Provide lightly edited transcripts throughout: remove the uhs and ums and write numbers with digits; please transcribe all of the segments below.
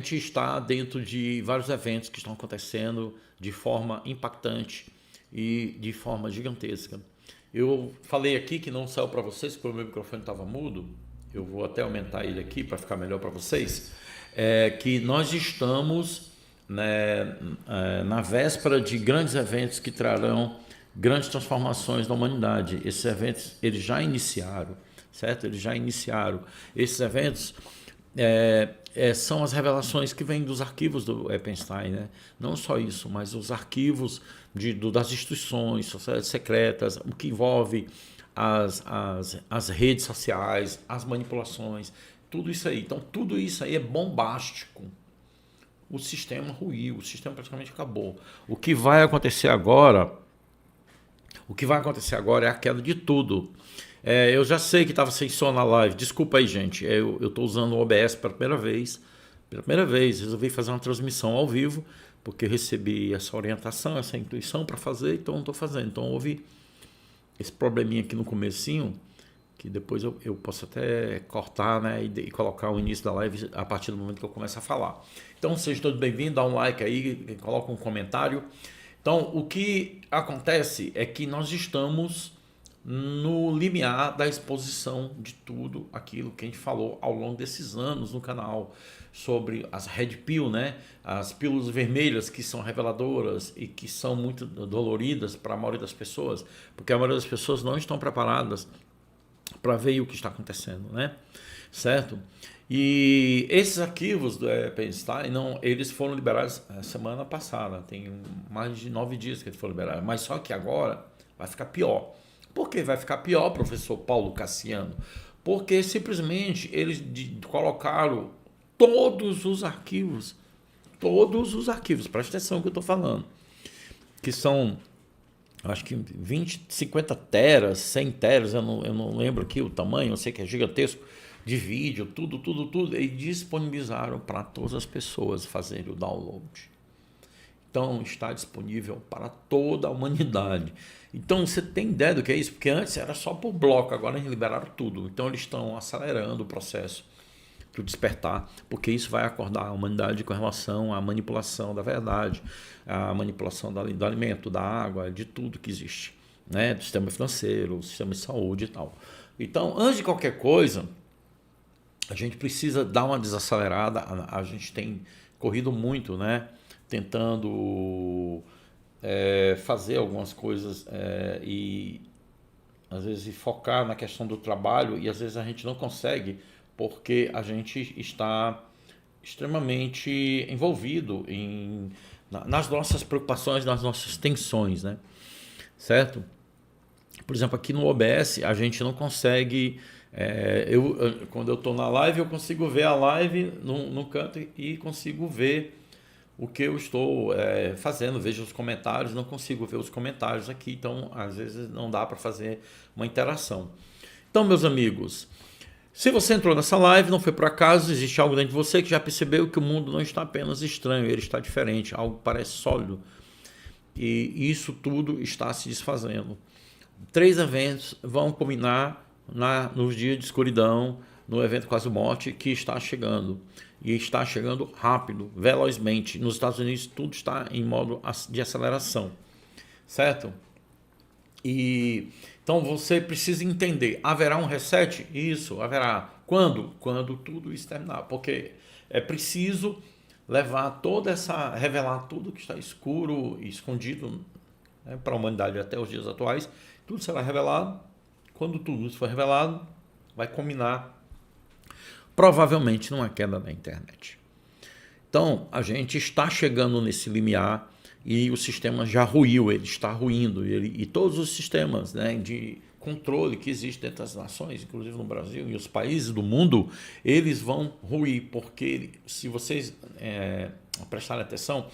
gente está dentro de vários eventos que estão acontecendo de forma impactante e de forma gigantesca. Eu falei aqui que não saiu para vocês porque o meu microfone estava mudo. Eu vou até aumentar ele aqui para ficar melhor para vocês. Que nós estamos, né, na véspera de grandes eventos que trarão grandes transformações na humanidade. Esses eventos eles já iniciaram, certo? Eles já iniciaram. Esses eventos são as revelações que vêm dos arquivos do Epstein, né? Não só isso, mas os arquivos das instituições, sociedades secretas, o que envolve as redes sociais, as manipulações, tudo isso aí. Então, tudo isso aí é bombástico. O sistema ruiu, o sistema praticamente acabou. O que vai acontecer agora é a queda de tudo. Eu já sei que estava sem som na live. Desculpa aí, gente. Eu estou usando o OBS pela primeira vez. Pela primeira vez, resolvi fazer uma transmissão ao vivo, porque eu recebi essa orientação, essa intuição para fazer, então estou fazendo. Então houve esse probleminha aqui no comecinho, que depois eu posso até cortar, né, e colocar o início da live a partir do momento que eu começo a falar. Então sejam todos bem-vindos, dá um like aí, coloca um comentário. Então o que acontece é que nós estamos no limiar da exposição de tudo aquilo que a gente falou ao longo desses anos no canal sobre as red pill, né? As pílulas vermelhas que são reveladoras e que são muito doloridas para a maioria das pessoas, porque a maioria das pessoas não estão preparadas para ver o que está acontecendo, né? Certo? E esses arquivos do Epstein, eles foram liberados semana passada, tem mais de 9 dias que eles foram liberados, mas só que agora vai ficar pior. Por que vai ficar pior, professor Paulo Cassiano? Porque simplesmente eles colocaram todos os arquivos, presta atenção no que eu estou falando, que são, acho que 20, 50 teras, 100 teras, eu não lembro aqui o tamanho, eu sei que é gigantesco, de vídeo, tudo, e disponibilizaram para todas as pessoas fazerem o download. Então está disponível para toda a humanidade. Então você tem ideia do que é isso? Porque antes era só por bloco, agora eles liberaram tudo. Então eles estão acelerando o processo do despertar, porque isso vai acordar a humanidade com relação à manipulação da verdade, à manipulação do alimento, da água, de tudo que existe, né? Do sistema financeiro, do sistema de saúde e tal. Então, antes de qualquer coisa, a gente precisa dar uma desacelerada. A gente tem corrido muito, né? Tentando fazer algumas coisas e às vezes focar na questão do trabalho, e às vezes a gente não consegue porque a gente está extremamente envolvido nas nossas preocupações, nas nossas tensões, né? Certo? Por exemplo, aqui no OBS a gente não consegue, quando eu estou na live eu consigo ver a live no canto e consigo ver o que eu estou fazendo, vejo os comentários, não consigo ver os comentários aqui, então às vezes não dá para fazer uma interação. Então, meus amigos, se você entrou nessa live, não foi por acaso, existe algo dentro de você que já percebeu que o mundo não está apenas estranho, ele está diferente, algo parece sólido. E isso tudo está se desfazendo. 3 eventos vão culminar nos dias de escuridão, no evento Quase Morte, que está chegando. E está chegando rápido, velozmente. Nos Estados Unidos tudo está em modo de aceleração, certo? Então você precisa entender, haverá um reset? Isso, haverá. Quando? Quando tudo isso terminar, porque é preciso revelar tudo que está escuro e escondido, né, para a humanidade até os dias atuais. Tudo será revelado. Quando tudo isso for revelado, vai culminar provavelmente numa queda da internet. Então a gente está chegando nesse limiar e o sistema já ruiu, ele está ruindo, e todos os sistemas, né, de controle que existem dentro das nações, inclusive no Brasil e os países do mundo, eles vão ruir, porque se vocês prestarem atenção,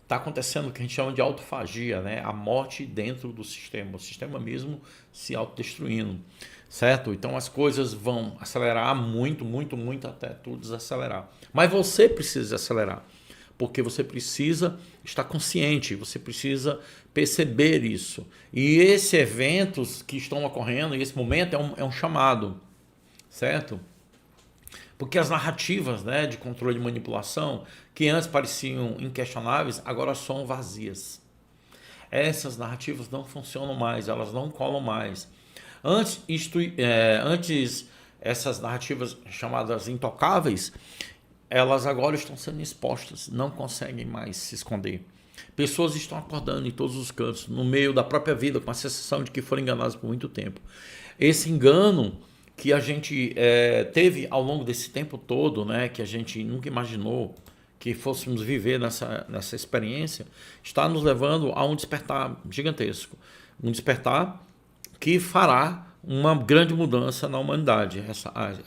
está acontecendo o que a gente chama de autofagia, né? A morte dentro do sistema, o sistema mesmo se autodestruindo, certo? Então as coisas vão acelerar muito, até tudo desacelerar. Mas você precisa acelerar, porque você precisa estar consciente, você precisa perceber isso. E esses eventos que estão ocorrendo, e esse momento é um chamado, certo? Porque as narrativas, né, de controle e manipulação, que antes pareciam inquestionáveis, agora são vazias. Essas narrativas não funcionam mais, elas não colam mais. Antes essas narrativas chamadas intocáveis, elas agora estão sendo expostas, não conseguem mais se esconder. Pessoas estão acordando em todos os cantos, no meio da própria vida, com a sensação de que foram enganadas por muito tempo. Esse engano que a gente teve ao longo desse tempo todo, né, que a gente nunca imaginou que fôssemos viver nessa experiência, está nos levando a um despertar gigantesco. Um despertar que fará uma grande mudança na humanidade.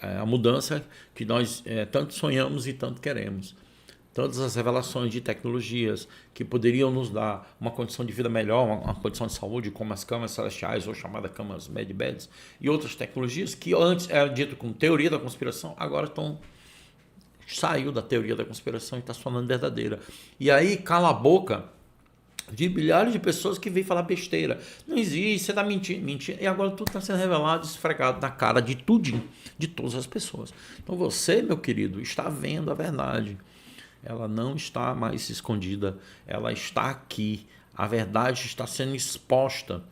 A mudança que nós tanto sonhamos e tanto queremos. Todas as revelações de tecnologias que poderiam nos dar uma condição de vida melhor, uma condição de saúde, como as camas celestiais ou chamadas camas medbeds, e outras tecnologias que antes eram dito como teoria da conspiração, agora saiu da teoria da conspiração e está se tornando verdadeira. E aí cala a boca de milhares de pessoas que vêm falar besteira. Não existe, você está mentindo. E agora tudo está sendo revelado, esfregado na cara de tudinho, de todas as pessoas. Então você, meu querido, está vendo a verdade. Ela não está mais escondida, ela está aqui. A verdade está sendo exposta,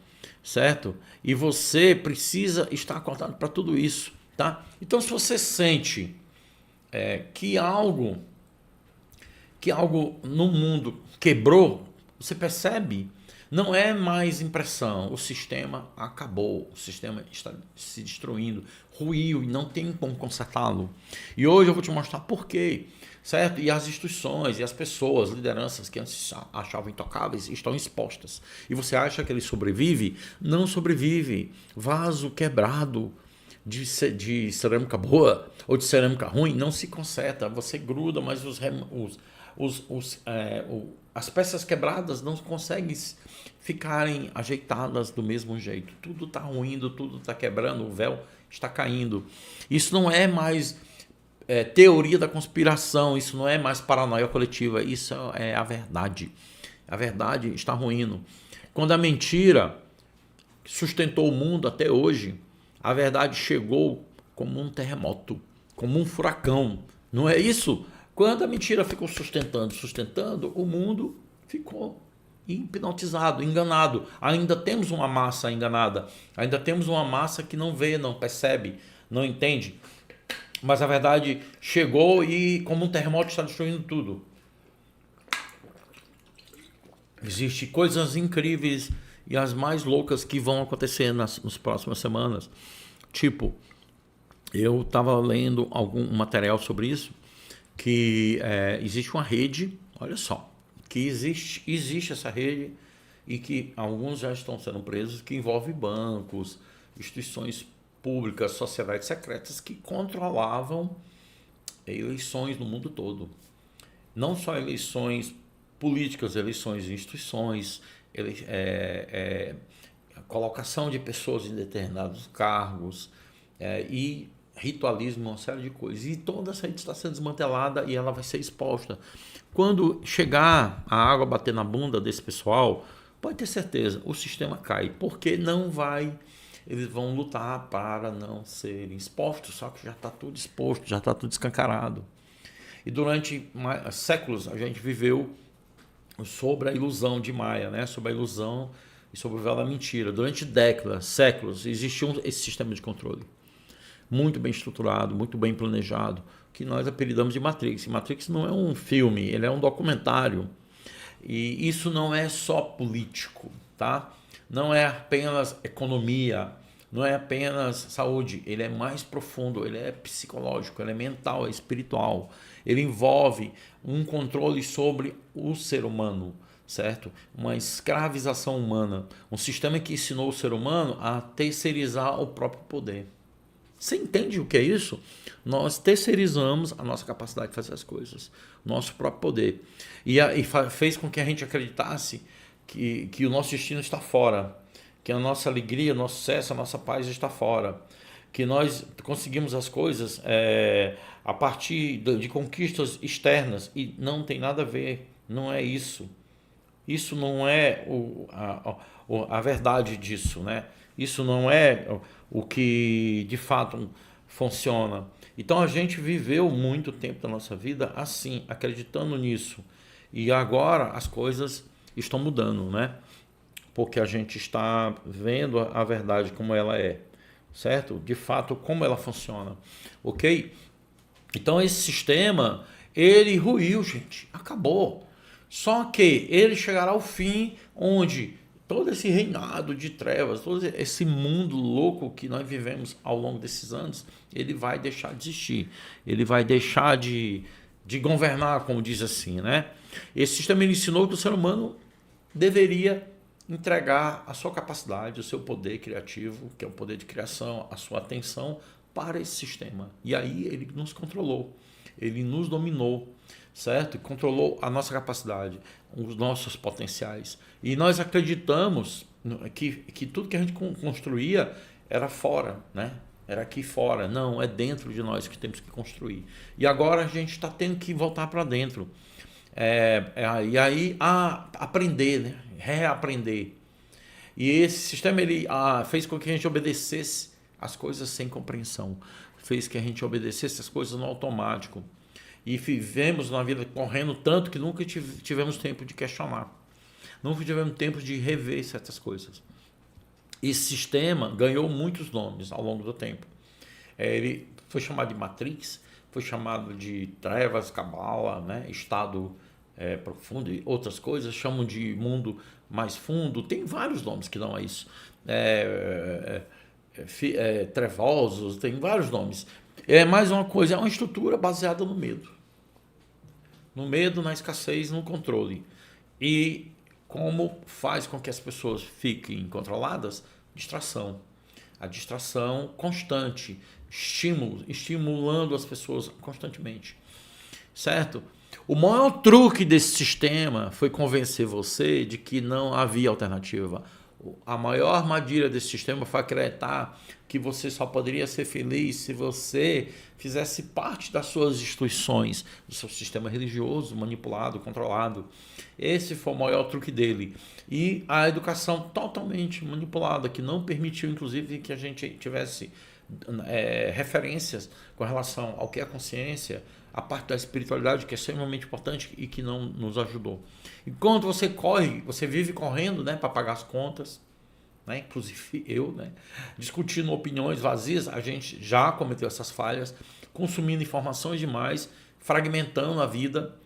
certo? E você precisa estar acordado para tudo isso, tá? Então, se você sente que algo no mundo quebrou, você percebe, não é mais impressão, o sistema acabou, o sistema está se destruindo, ruiu e não tem como consertá-lo. E hoje eu vou te mostrar por quê. Certo? E as instituições e as pessoas, lideranças que antes achavam intocáveis, estão expostas. E você acha que ele sobrevive? Não sobrevive. Vaso quebrado de cerâmica boa ou de cerâmica ruim não se conserta. Você gruda, mas as peças quebradas não conseguem ficarem ajeitadas do mesmo jeito. Tudo está ruindo, tudo está quebrando, o véu está caindo. Isso não é mais teoria da conspiração, isso não é mais paranoia coletiva, isso é a verdade. A verdade está ruindo. Quando a mentira sustentou o mundo até hoje, a verdade chegou como um terremoto, como um furacão. Não é isso? Quando a mentira ficou sustentando, o mundo ficou hipnotizado, enganado. Ainda temos uma massa enganada, ainda temos uma massa que não vê, não percebe, não entende. Mas a verdade chegou e, como um terremoto, está destruindo tudo. Existem coisas incríveis e as mais loucas que vão acontecer nas próximas semanas. Tipo, eu estava lendo algum material sobre isso, que existe uma rede, olha só, que existe essa rede e que alguns já estão sendo presos, que envolve bancos, instituições públicas, sociedades secretas que controlavam eleições no mundo todo. Não só eleições políticas, eleições de instituições, colocação de pessoas em determinados cargos e ritualismo, uma série de coisas. E toda essa rede está sendo desmantelada e ela vai ser exposta. Quando chegar a água bater na bunda desse pessoal, pode ter certeza, o sistema cai, porque não vai... Eles vão lutar para não serem expostos, só que já está tudo exposto, já está tudo escancarado. E durante séculos a gente viveu sobre a ilusão de Maia, né? Sobre a ilusão e sobre o véu da mentira. Durante décadas, séculos, existiu esse sistema de controle. Muito bem estruturado, muito bem planejado, que nós apelidamos de Matrix. E Matrix não é um filme, ele é um documentário. E isso não é só político, tá? Não é apenas economia, não é apenas saúde, ele é mais profundo, ele é psicológico, ele é mental, é espiritual. Ele envolve um controle sobre o ser humano, certo? Uma escravização humana, um sistema que ensinou o ser humano a terceirizar o próprio poder. Você entende o que é isso? Nós terceirizamos a nossa capacidade de fazer as coisas, nosso próprio poder. E fez com que a gente acreditasse que o nosso destino está fora, que a nossa alegria, nosso sucesso, a nossa paz está fora, que nós conseguimos as coisas a partir de conquistas externas, e não tem nada a ver, não é isso. Isso não é a verdade disso, né? Isso não é o que de fato funciona. Então a gente viveu muito tempo da nossa vida assim, acreditando nisso. E agora as coisas estão mudando, né? Porque a gente está vendo a verdade como ela é, certo? De fato, como ela funciona, ok? Então esse sistema, ele ruiu, gente, acabou. Só que ele chegará ao fim onde todo esse reinado de trevas, todo esse mundo louco que nós vivemos ao longo desses anos, ele vai deixar de existir. Ele vai deixar de governar, como diz assim, né? Esse sistema ele ensinou que o ser humano deveria entregar a sua capacidade, o seu poder criativo, que é o poder de criação, a sua atenção para esse sistema. E aí ele nos controlou, ele nos dominou, certo? E controlou a nossa capacidade, os nossos potenciais. E nós acreditamos que tudo que a gente construía era fora, né? Era aqui fora. Não, é dentro de nós que temos que construir. E agora a gente está tendo que voltar para dentro. E aí aprender, né? Reaprender. E esse sistema ele fez com que a gente obedecesse as coisas sem compreensão, fez que a gente obedecesse as coisas no automático e vivemos na vida correndo tanto que nunca tivemos tempo de questionar, nunca tivemos tempo de rever certas coisas. Esse sistema ganhou muitos nomes ao longo do tempo. Ele foi chamado de Matrix, foi chamado de trevas, cabala, né? Estado profundo e outras coisas, chamam de mundo mais fundo, tem vários nomes que dão a isso. Trevosos, tem vários nomes. É mais uma coisa, é uma estrutura baseada no medo. No medo, na escassez, no controle. E como faz com que as pessoas fiquem controladas? Distração. A distração constante, estimulando as pessoas constantemente. Certo? O maior truque desse sistema foi convencer você de que não havia alternativa. A maior armadilha desse sistema foi acreditar que você só poderia ser feliz se você fizesse parte das suas instituições, do seu sistema religioso, manipulado, controlado. Esse foi o maior truque dele. E a educação totalmente manipulada, que não permitiu, inclusive, que a gente tivesse referências com relação ao que é a consciência, a parte da espiritualidade, que é extremamente importante e que não nos ajudou. Enquanto você corre, você vive correndo, né, para pagar as contas, né, inclusive eu, né, discutindo opiniões vazias, a gente já cometeu essas falhas, consumindo informações demais, fragmentando a vida.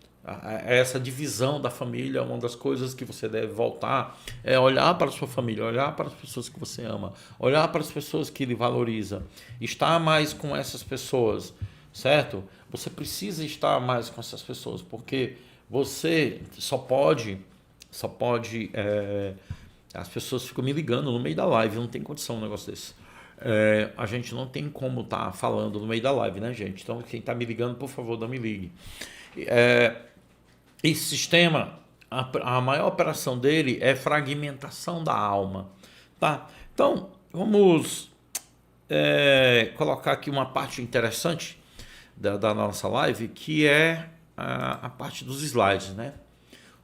Essa divisão da família, uma das coisas que você deve voltar é olhar para a sua família, olhar para as pessoas que você ama, olhar para as pessoas que ele valoriza, estar mais com essas pessoas, certo? Você precisa estar mais com essas pessoas, porque você só pode as pessoas ficam me ligando no meio da live, não tem condição um negócio desse. A gente não tem como estar falando no meio da live, né, gente? Então, quem está me ligando, por favor, não me ligue. Esse sistema, a maior operação dele é fragmentação da alma, tá? Então, vamos colocar aqui uma parte interessante da nossa live, que é a parte dos slides, né?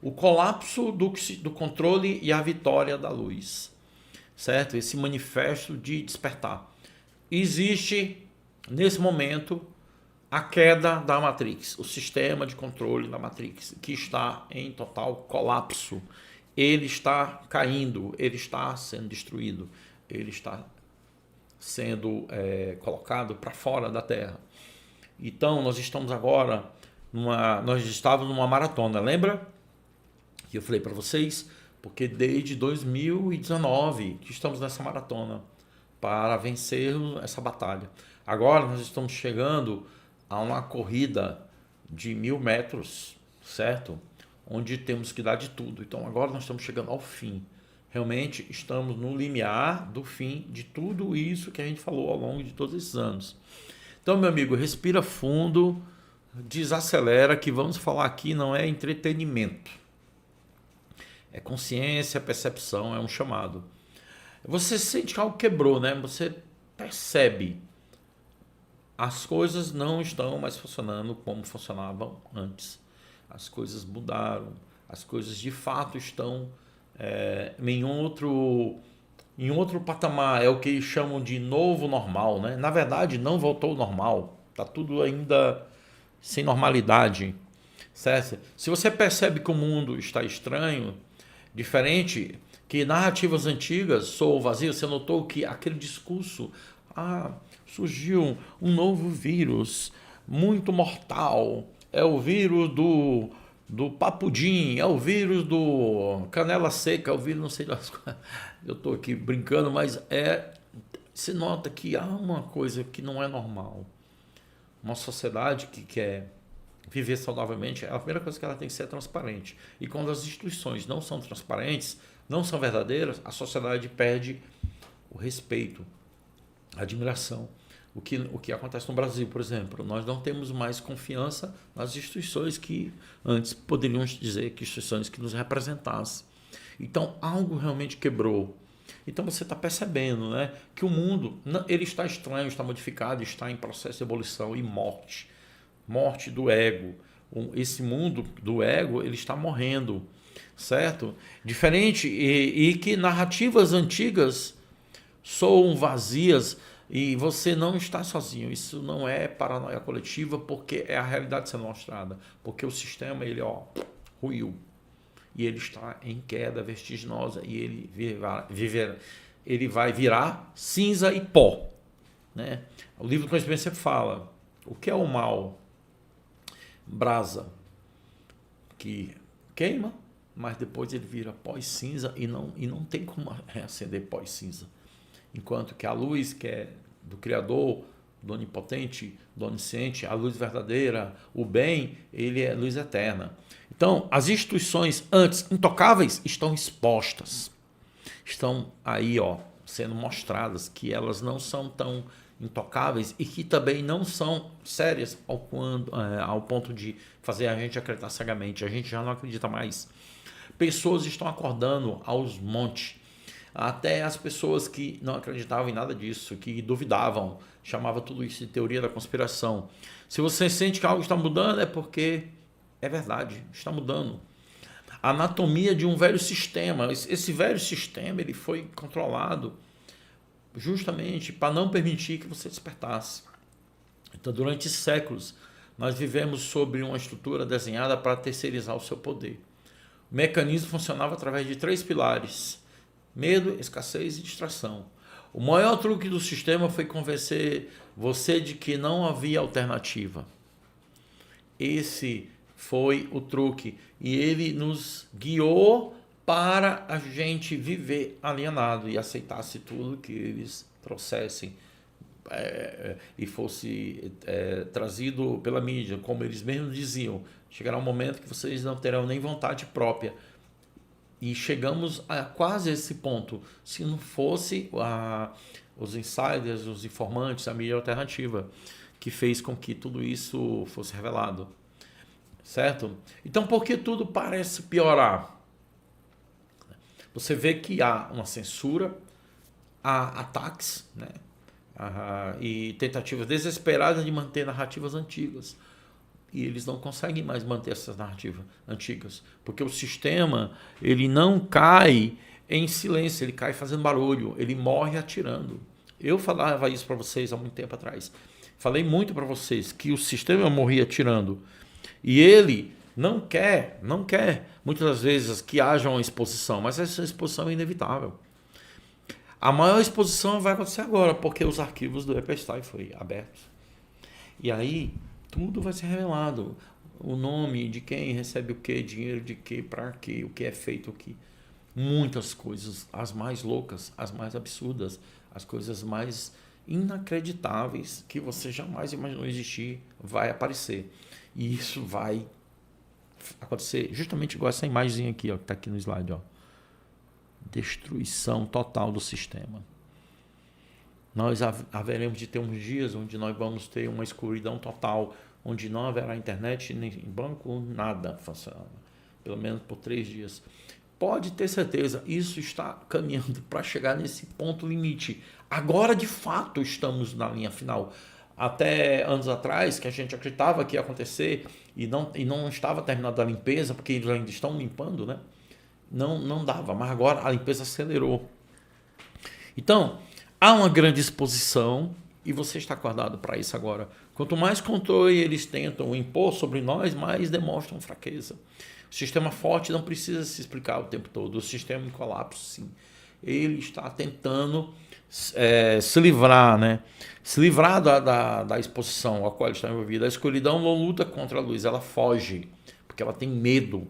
O colapso do controle e a vitória da luz, certo? Esse manifesto de despertar. Existe, nesse momento, a queda da Matrix, o sistema de controle da Matrix, que está em total colapso. Ele está caindo, ele está sendo destruído, ele está sendo colocado para fora da Terra. Então, nós estamos agora, nós estávamos numa maratona, lembra? Que eu falei para vocês, porque desde 2019 que estamos nessa maratona para vencer essa batalha. Agora nós estamos chegando a uma corrida de 1.000 metros, certo? Onde temos que dar de tudo. Então agora nós estamos chegando ao fim. Realmente estamos no limiar do fim de tudo isso que a gente falou ao longo de todos esses anos. Então, meu amigo, respira fundo, desacelera, que vamos falar aqui não é entretenimento. É consciência, percepção, é um chamado. Você sente que algo quebrou, né? Você percebe. As coisas não estão mais funcionando como funcionavam antes. As coisas mudaram. As coisas de fato estão em outro patamar. É o que chamam de novo normal, né? Na verdade, não voltou ao normal. Está tudo ainda sem normalidade, certo? Se você percebe que o mundo está estranho, diferente, que narrativas antigas sou vazio, você notou que aquele discurso, surgiu um novo vírus muito mortal, é o vírus do papudim, é o vírus do canela seca, é o vírus não sei das coisas. Eu estou aqui brincando, mas você nota que há uma coisa que não é normal. Uma sociedade que quer viver saudavelmente, a primeira coisa que ela tem que ser é transparente. E quando as instituições não são transparentes, não são verdadeiras, a sociedade perde o respeito, a admiração. O que acontece no Brasil, por exemplo, nós não temos mais confiança nas instituições que antes poderiam dizer que instituições que nos representassem. Então, algo realmente quebrou. Então, você está percebendo, né, que o mundo ele está estranho, está modificado, está em processo de evolução e morte. Morte do ego. Esse mundo do ego ele está morrendo, certo? Diferente e que narrativas antigas soam vazias. E você não está sozinho, isso não é paranoia coletiva, porque é a realidade sendo mostrada, porque o sistema ele ruiu e ele está em queda vertiginosa e ele vai virar cinza e pó, né? O livro do conhecimento sempre fala o que é o mal, brasa que queima, mas depois ele vira pó e cinza e não tem como reacender pó e cinza. Enquanto que a luz, que é do Criador, do Onipotente, do Onisciente, a luz verdadeira, o bem, ele é luz eterna. Então, as instituições antes intocáveis estão expostas. Estão aí, sendo mostradas que elas não são tão intocáveis e que também não são sérias ao ponto de fazer a gente acreditar cegamente. A gente já não acredita mais. Pessoas estão acordando aos montes. Até as pessoas que não acreditavam em nada disso, que duvidavam, chamavam tudo isso de teoria da conspiração. Se você sente que algo está mudando, é porque é verdade, está mudando. A anatomia de um velho sistema, esse velho sistema ele foi controlado justamente para não permitir que você despertasse. Então, durante séculos, nós vivemos sobre uma estrutura desenhada para terceirizar o seu poder. O mecanismo funcionava através de 3 pilares: medo, escassez e distração. O maior truque do sistema foi convencer você de que não havia alternativa. Esse foi o truque. E ele nos guiou para a gente viver alienado e aceitasse tudo que eles trouxessem e fosse trazido pela mídia, como eles mesmos diziam. Chegará um momento que vocês não terão nem vontade própria. E chegamos a quase esse ponto. Se não fosse os insiders, os informantes, a mídia alternativa, que fez com que tudo isso fosse revelado. Certo? Então, por que tudo parece piorar? Você vê que há uma censura, há ataques, né? E tentativas desesperadas de manter narrativas antigas. E eles não conseguem mais manter essas narrativas antigas, porque o sistema ele não cai em silêncio, ele cai fazendo barulho, ele morre atirando. Eu falava isso para vocês há muito tempo atrás. Falei muito para vocês que o sistema morria atirando e ele não quer, muitas das vezes que haja uma exposição, mas essa exposição é inevitável. A maior exposição vai acontecer agora, porque os arquivos do Epstein foram abertos. E aí tudo vai ser revelado. O nome de quem recebe o que, dinheiro de que, para quê, o que é feito aqui. Muitas coisas, as mais loucas, as mais absurdas, as coisas mais inacreditáveis que você jamais imaginou existir, vai aparecer. E isso vai acontecer justamente igual essa imagem aqui, que está aqui no slide. Destruição total do sistema. Nós haveremos de ter uns dias onde nós vamos ter uma escuridão total, onde não haverá internet, nem banco, nada funcionando, pelo menos por 3 dias. Pode ter certeza, isso está caminhando para chegar nesse ponto limite. Agora, de fato, estamos na linha final. Até anos atrás, que a gente acreditava que ia acontecer e não estava terminada a limpeza, porque eles ainda estão limpando, né? Não dava, mas agora a limpeza acelerou. Então, há uma grande exposição e você está acordado para isso agora. Quanto mais controle eles tentam impor sobre nós, mais demonstram fraqueza. O sistema forte não precisa se explicar o tempo todo. O sistema em colapso, sim. Ele está tentando se livrar, né? Se livrar da exposição a qual ele está envolvido. A escuridão não luta contra a luz, ela foge, porque ela tem medo.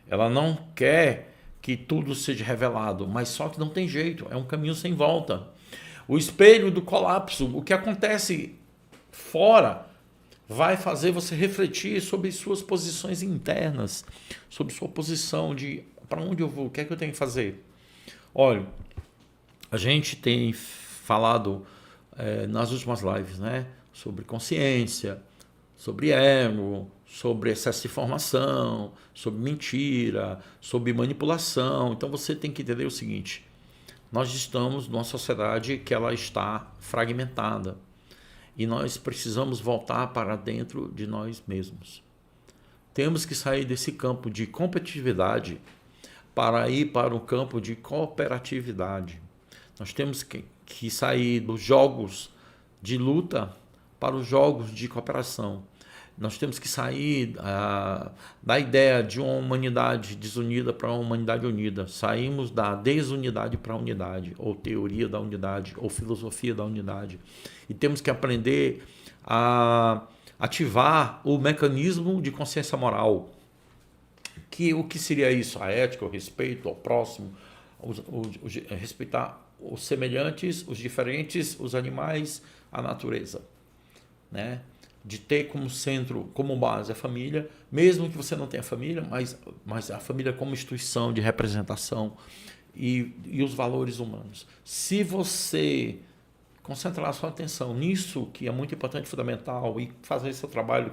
Ela não quer que tudo seja revelado, mas só que não tem jeito, é um caminho sem volta. O espelho do colapso, o que acontece fora, vai fazer você refletir sobre suas posições internas, sobre sua posição de para onde eu vou, o que é que eu tenho que fazer. Olha, a gente tem falado nas últimas lives, né, sobre consciência, sobre ego, sobre excesso de informação, sobre mentira, sobre manipulação. Então você tem que entender o seguinte: nós estamos numa sociedade que ela está fragmentada e nós precisamos voltar para dentro de nós mesmos. Temos que sair desse campo de competitividade para ir para o campo de cooperatividade. Nós temos que sair dos jogos de luta para os jogos de cooperação. Nós temos que sair da ideia de uma humanidade desunida para uma humanidade unida. Saímos da desunidade para a unidade, ou teoria da unidade, ou filosofia da unidade. E temos que aprender a ativar o mecanismo de consciência moral. O que seria isso? A ética, o respeito ao próximo, respeitar os semelhantes, os diferentes, os animais, a natureza, né? De ter como centro, como base a família, mesmo que você não tenha família, mas a família como instituição de representação e os valores humanos. Se você concentrar a sua atenção nisso, que é muito importante, fundamental, e fazer seu trabalho,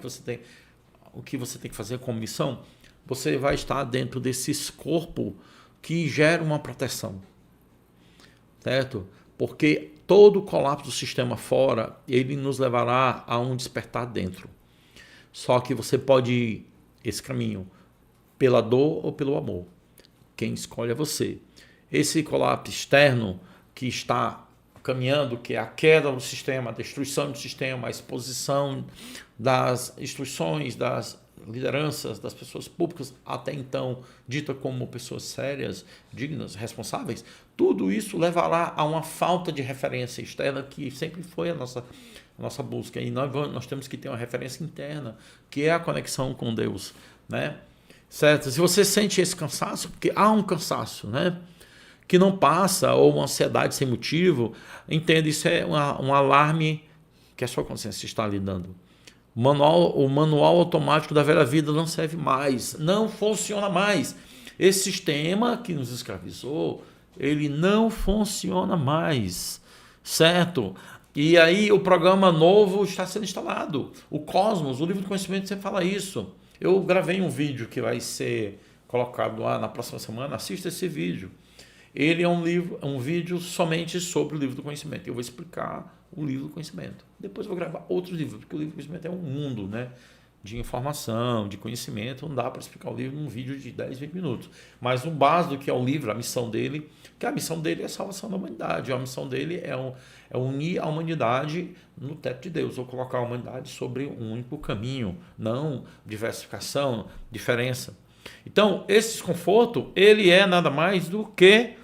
o que você tem que fazer como missão, você vai estar dentro desse corpo que gera uma proteção, certo? Porque todo o colapso do sistema fora, ele nos levará a um despertar dentro. Só que você pode ir esse caminho pela dor ou pelo amor. Quem escolhe é você. Esse colapso externo que está caminhando, que é a queda do sistema, a destruição do sistema, a exposição das instituições, das lideranças, das pessoas públicas, até então dita como pessoas sérias, dignas, responsáveis, tudo isso levará a uma falta de referência externa que sempre foi a nossa busca. E nós temos que ter uma referência interna, que é a conexão com Deus, né? Certo? Se você sente esse cansaço, porque há um cansaço, né, que não passa, ou uma ansiedade sem motivo, entenda, isso é um alarme que a sua consciência está lhe dando. O manual automático da velha vida não serve mais, não funciona mais. Esse sistema que nos escravizou, ele não funciona mais, certo? E aí o programa novo está sendo instalado. O Cosmos, o livro do conhecimento, sempre fala isso. Eu gravei um vídeo que vai ser colocado lá na próxima semana, assista esse vídeo. Ele é um vídeo somente sobre o livro do conhecimento. Eu vou explicar o livro do conhecimento. Depois eu vou gravar outros livros, porque o livro do conhecimento é um mundo, né, de informação, de conhecimento. Não dá para explicar o livro num vídeo de 10, 20 minutos. Mas o básico que é o livro, a missão dele, que a missão dele é a salvação da humanidade. A missão dele é unir a humanidade no teto de Deus, ou colocar a humanidade sobre um único caminho, não diversificação, diferença. Então, esse desconforto, ele é nada mais do que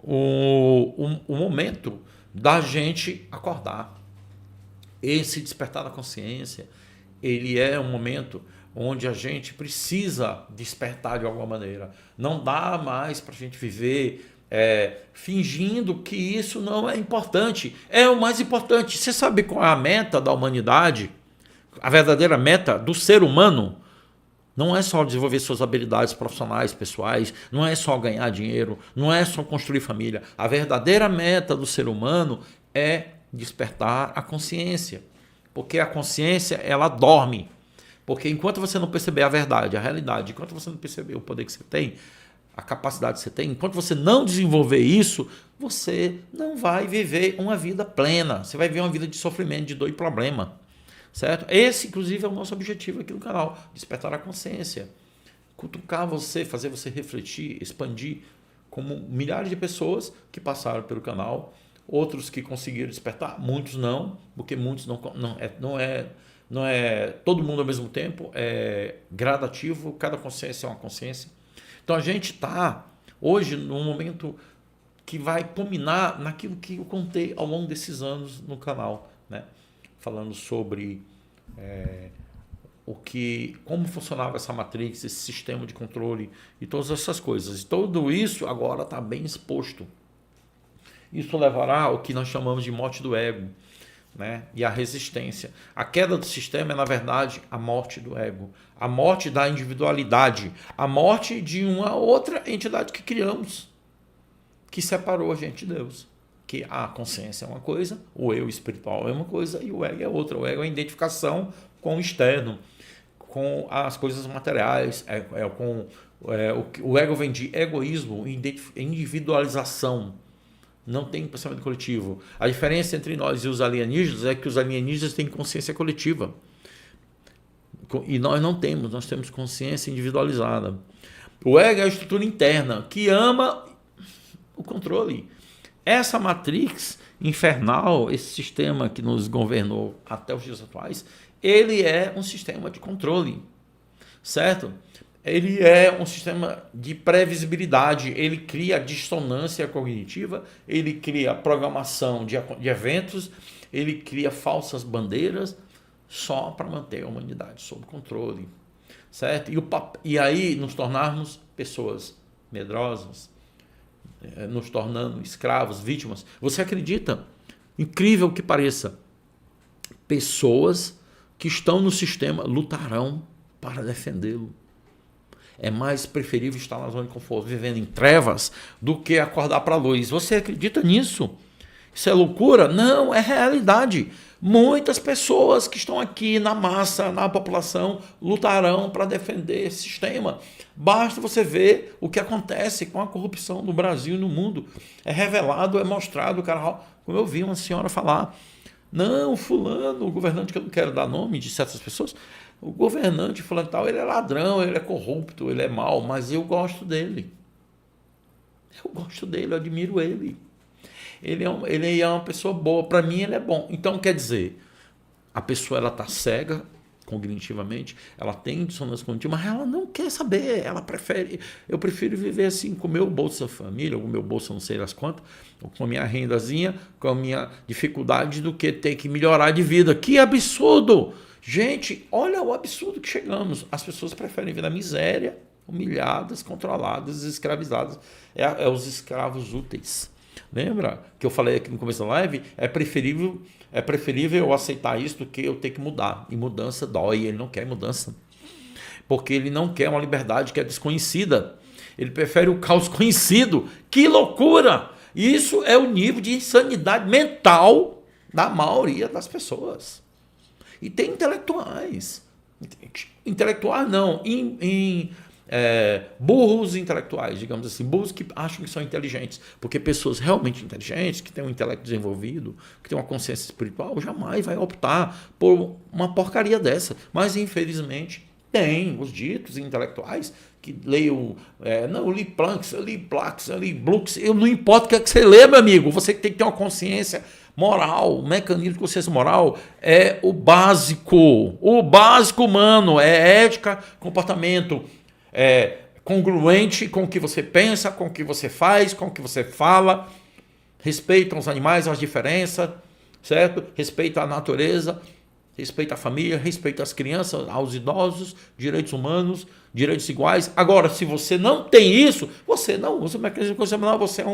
o momento da gente acordar. Esse despertar da consciência, ele é um momento onde a gente precisa despertar de alguma maneira. Não dá mais para a gente viver fingindo que isso não é importante. É o mais importante. Você sabe qual é a meta da humanidade? A verdadeira meta do ser humano? Não é só desenvolver suas habilidades profissionais, pessoais, não é só ganhar dinheiro, não é só construir família. A verdadeira meta do ser humano é despertar a consciência. Porque a consciência, ela dorme. Porque enquanto você não perceber a verdade, a realidade, enquanto você não perceber o poder que você tem, a capacidade que você tem, enquanto você não desenvolver isso, você não vai viver uma vida plena. Você vai viver uma vida de sofrimento, de dor e problema. Certo? Esse, inclusive, é o nosso objetivo aqui no canal, despertar a consciência, cutucar você, fazer você refletir, expandir, como milhares de pessoas que passaram pelo canal, outros que conseguiram despertar, muitos não, porque muitos não é todo mundo ao mesmo tempo, é gradativo, cada consciência é uma consciência. Então a gente está hoje num momento que vai culminar naquilo que eu contei ao longo desses anos no canal, né? Falando sobre como funcionava essa matrix, esse sistema de controle e todas essas coisas. E tudo isso agora está bem exposto. Isso levará ao que nós chamamos de morte do ego, né? E a resistência. A queda do sistema é, na verdade, a morte do ego, a morte da individualidade, a morte de uma outra entidade que criamos, que separou a gente de Deus. Que a consciência é uma coisa, o eu espiritual é uma coisa e o ego é outra. O ego é a identificação com o externo, com as coisas materiais, o ego vem de egoísmo, individualização. Não tem pensamento coletivo. A diferença entre nós e os alienígenas é que os alienígenas têm consciência coletiva. E nós não temos, nós temos consciência individualizada. O ego é a estrutura interna que ama o controle. Essa matrix infernal, esse sistema que nos governou até os dias atuais, ele é um sistema de controle, certo? Ele é um sistema de previsibilidade, ele cria dissonância cognitiva, ele cria programação de eventos, ele cria falsas bandeiras só para manter a humanidade sob controle, certo? E aí nos tornarmos pessoas medrosas, nos tornando escravos, vítimas. Você acredita? Incrível que pareça, pessoas que estão no sistema lutarão para defendê-lo. É mais preferível estar na zona de conforto, vivendo em trevas, do que acordar para a luz. Você acredita nisso? Isso é loucura? Não, é realidade. Muitas pessoas que estão aqui na massa, na população, lutarão para defender esse sistema. Basta você ver o que acontece com a corrupção no Brasil e no mundo. É revelado, é mostrado, cara, como eu vi uma senhora falar. Não, fulano, o governante, que eu não quero dar nome de certas pessoas, o governante fulano tal, ele é ladrão, ele é corrupto, ele é mau, mas eu gosto dele. Eu gosto dele, eu admiro ele. Ele é uma pessoa boa, para mim ele é bom. Então, quer dizer, a pessoa ela está cega cognitivamente, ela tem dissonância cognitiva, mas ela não quer saber, eu prefiro viver assim com o meu Bolsa Família, ou com o meu Bolsa não sei das quantas, ou com a minha rendazinha, com a minha dificuldade, do que ter que melhorar de vida. Que absurdo! Gente, olha o absurdo que chegamos. As pessoas preferem vir na miséria, humilhadas, controladas, escravizadas. É os escravos úteis. Lembra que eu falei aqui no começo da live? É preferível eu aceitar isso do que eu ter que mudar. E mudança dói, ele não quer mudança. Porque ele não quer uma liberdade que é desconhecida. Ele prefere o caos conhecido. Que loucura! Isso é o nível de insanidade mental da maioria das pessoas. E tem intelectuais. Intelectuais não, burros intelectuais, digamos assim, burros que acham que são inteligentes, porque pessoas realmente inteligentes, que têm um intelecto desenvolvido, que têm uma consciência espiritual, jamais vai optar por uma porcaria dessa. Mas infelizmente tem os ditos intelectuais que leiam, eu li Planck, eu li Plax, eu li Blux, não importa o que é que você lê, meu amigo, você tem que ter uma consciência moral. O mecanismo de consciência moral é o básico humano, é ética, comportamento congruente com o que você pensa, com o que você faz, com o que você fala, respeita os animais, as diferenças, certo? Respeita a natureza, respeita a família, respeita as crianças, aos idosos, direitos humanos, direitos iguais. Agora, se você não tem isso, você não usa o mecanismo de consciência moral, você é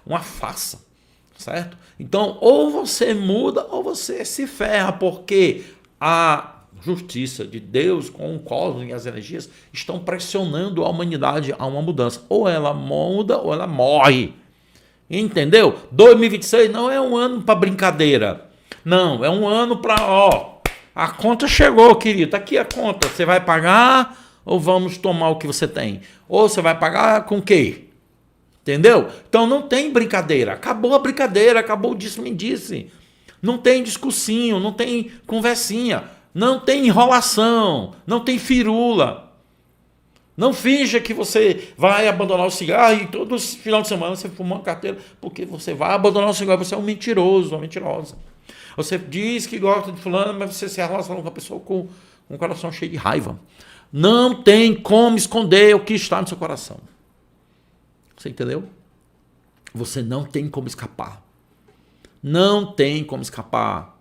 uma farsa. Certo? Então, ou você muda ou você se ferra, porque a justiça de Deus com o cosmos e as energias estão pressionando a humanidade a uma mudança. Ou ela muda ou ela morre. Entendeu? 2026 não é um ano para brincadeira. Não, é um ano para, a conta chegou, querido. Tá aqui a conta. Você vai pagar ou vamos tomar o que você tem? Ou você vai pagar com o quê? Entendeu? Então não tem brincadeira. Acabou a brincadeira, acabou o disse-me-disse. Não tem discursinho, não tem conversinha, não tem enrolação, não tem firula. Não finja que você vai abandonar o cigarro e todo final de semana você fuma uma carteira, porque você vai abandonar o cigarro, você é um mentiroso, uma mentirosa. Você diz que gosta de fulano, mas você se relaciona com uma pessoa com um coração cheio de raiva. Não tem como esconder o que está no seu coração. Você entendeu? Você não tem como escapar. Não tem como escapar.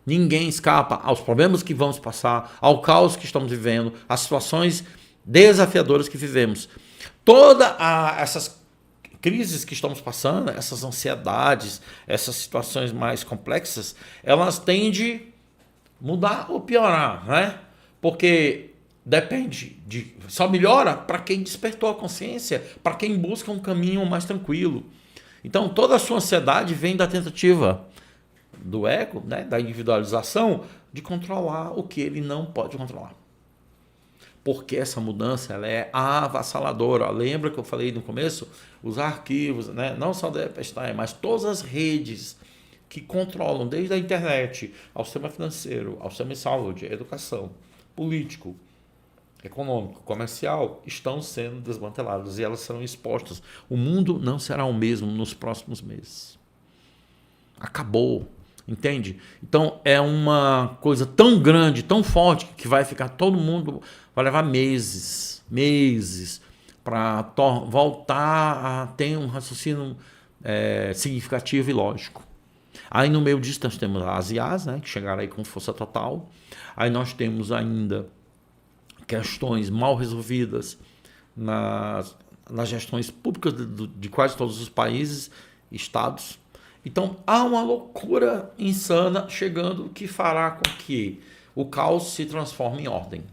Ninguém escapa aos problemas que vamos passar, ao caos que estamos vivendo, às situações desafiadoras que vivemos. Essas crises que estamos passando, essas ansiedades, essas situações mais complexas, elas tendem a mudar ou piorar, né? Porque depende só melhora para quem despertou a consciência, para quem busca um caminho mais tranquilo. Então toda a sua ansiedade vem da tentativa do ego, né, da individualização, de controlar o que ele não pode controlar. Porque essa mudança ela é avassaladora. Lembra que eu falei no começo? Os arquivos, né, não só da Epstein, mas todas as redes que controlam, desde a internet, ao sistema financeiro, ao sistema de saúde, educação, político, econômico, comercial, estão sendo desmanteladas e elas serão expostas. O mundo não será o mesmo nos próximos meses. Acabou. Entende? Então é uma coisa tão grande, tão forte, que vai ficar todo mundo, vai levar meses para voltar a ter um raciocínio significativo e lógico. Aí no meio disso nós temos as IAs, né, que chegaram aí com força total. Aí nós temos ainda questões mal resolvidas nas gestões públicas de quase todos os países, estados. Então há uma loucura insana chegando que fará com que o caos se transforme em ordem.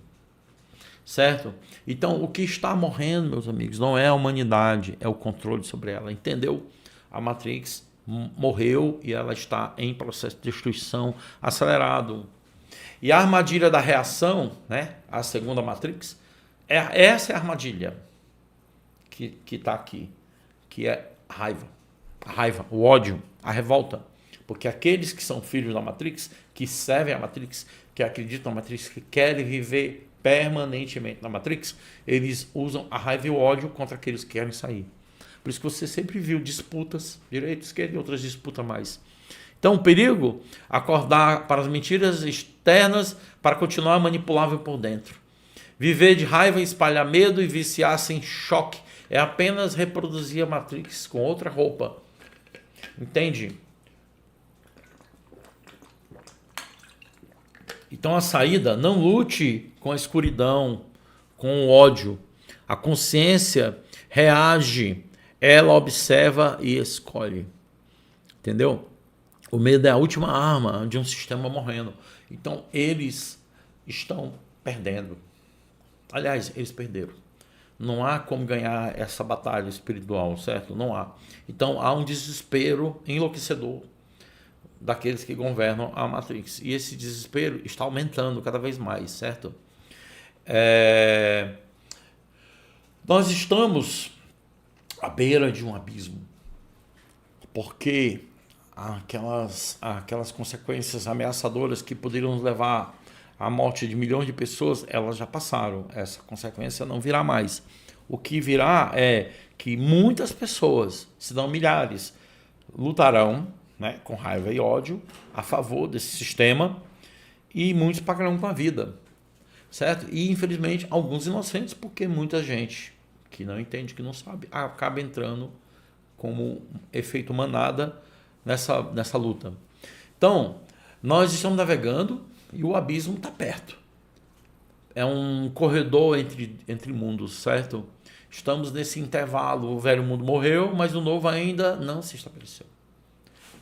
Certo? Então o que está morrendo, meus amigos, não é a humanidade, é o controle sobre ela. Entendeu? A Matrix morreu e ela está em processo de destruição acelerado. E a armadilha da reação, né, a segunda Matrix, essa é a armadilha que está aqui, que é a raiva, o ódio, a revolta. Porque aqueles que são filhos da Matrix, que servem a Matrix, que acreditam na Matrix, que querem viver permanentemente na Matrix, eles usam a raiva e o ódio contra aqueles que querem sair. Por isso que você sempre viu disputas, direita, esquerda e outras disputas mais. Então o perigo, acordar para as mentiras externas para continuar manipulável por dentro. Viver de raiva, espalhar medo e viciar-se em choque é apenas reproduzir a Matrix com outra roupa. Entende? Então a saída, não lute com a escuridão, com o ódio. A consciência reage, ela observa e escolhe. Entendeu? O medo é a última arma de um sistema morrendo. Então eles estão perdendo. Aliás, eles perderam. Não há como ganhar essa batalha espiritual, certo? Não há. Então há um desespero enlouquecedor daqueles que governam a Matrix. E esse desespero está aumentando cada vez mais, certo? Nós estamos à beira de um abismo. Porque aquelas consequências ameaçadoras que poderiam nos levar à morte de milhões de pessoas, elas já passaram. Essa consequência não virá mais. O que virá é que muitas pessoas, se não milhares, lutarão, né, com raiva e ódio a favor desse sistema e muitos pagarão com a vida, certo? E infelizmente alguns inocentes, porque muita gente que não entende, que não sabe, acaba entrando como efeito manada nessa luta. Então, nós estamos navegando e o abismo está perto. É um corredor entre mundos, certo? Estamos nesse intervalo, o velho mundo morreu, mas o novo ainda não se estabeleceu.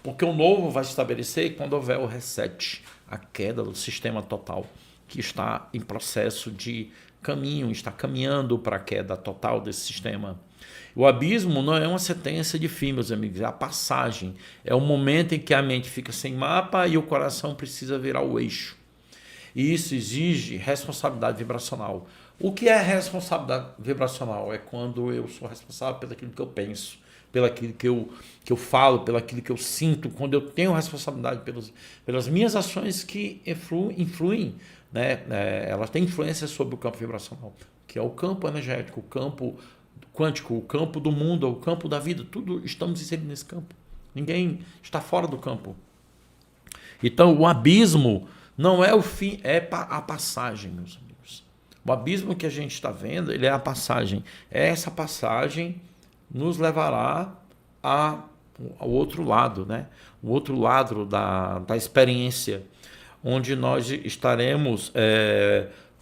Porque o novo vai se estabelecer quando houver o reset, a queda do sistema total, que está em processo de caminho, está caminhando para a queda total desse sistema. O abismo não é uma sentença de fim, meus amigos, é a passagem. É o momento em que a mente fica sem mapa e o coração precisa virar o eixo. E isso exige responsabilidade vibracional. O que é responsabilidade vibracional? É quando eu sou responsável pelo aquilo que eu penso, pelo aquilo que eu falo, pelo aquilo que eu sinto, quando eu tenho responsabilidade pelas minhas ações que influem, né? Elas têm influência sobre o campo vibracional. que é o campo energético, o campo quântico, o campo do mundo, o campo da vida. Tudo estamos inseridos nesse campo. Ninguém está fora do campo. Então, o abismo não é o fim, é a passagem, meus amigos. O abismo que a gente está vendo, ele é a passagem. Essa passagem nos levará ao outro lado, né? O outro lado da experiência, onde nós estaremos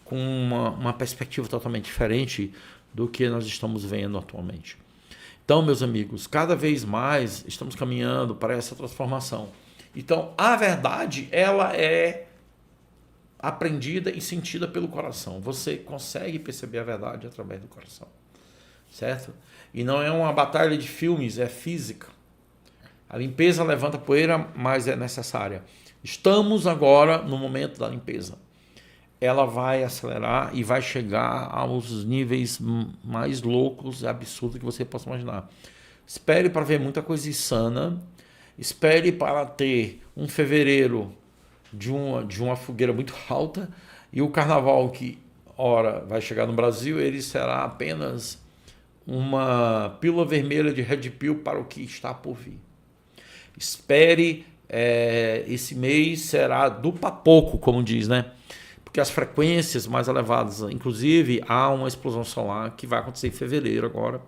com uma perspectiva totalmente diferente do que nós estamos vendo atualmente. Então, meus amigos, cada vez mais estamos caminhando para essa transformação. Então, a verdade, ela é aprendida e sentida pelo coração. Você consegue perceber a verdade através do coração, certo? E não é uma batalha de filmes, é física. A limpeza levanta poeira, mas é necessária. Estamos agora no momento da limpeza. Ela vai acelerar e vai chegar aos níveis mais loucos e absurdos que você possa imaginar. Espere para ver muita coisa insana. Espere para ter um fevereiro de uma fogueira muito alta, e o carnaval que, ora, vai chegar no Brasil, ele será apenas uma pílula vermelha de Red Pill para o que está por vir. Espere, esse mês será do papoco, como diz, né? Porque as frequências mais elevadas, inclusive há uma explosão solar que vai acontecer em fevereiro agora.